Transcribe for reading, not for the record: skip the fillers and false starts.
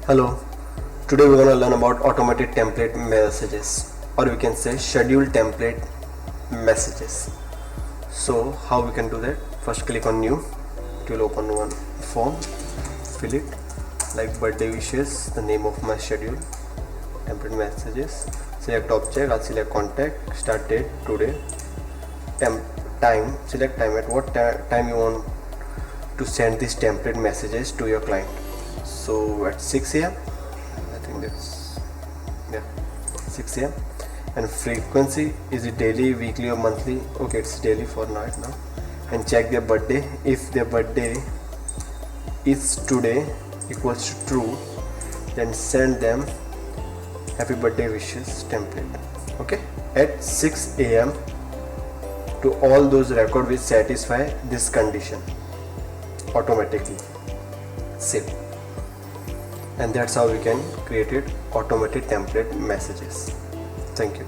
Hello, today we're going to learn about automated template messages, or we can say scheduled template messages. So how we can do that? First click on new. It will open one form, fill it like birthday wishes, the name of my schedule, template messages, select object, I'll select contact, start date today, time, select time, at what time you want to send these template messages to your client. So at 6 a.m. I think that's 6 a.m. and frequency, is it daily, weekly or monthly? Okay, it's daily for now. And check their birthday. If their birthday is today equals to true, then send them happy birthday wishes template. Okay, at 6 a.m. to all those records which satisfy this condition automatically. Save. And that's how we can create automated template messages. Thank you.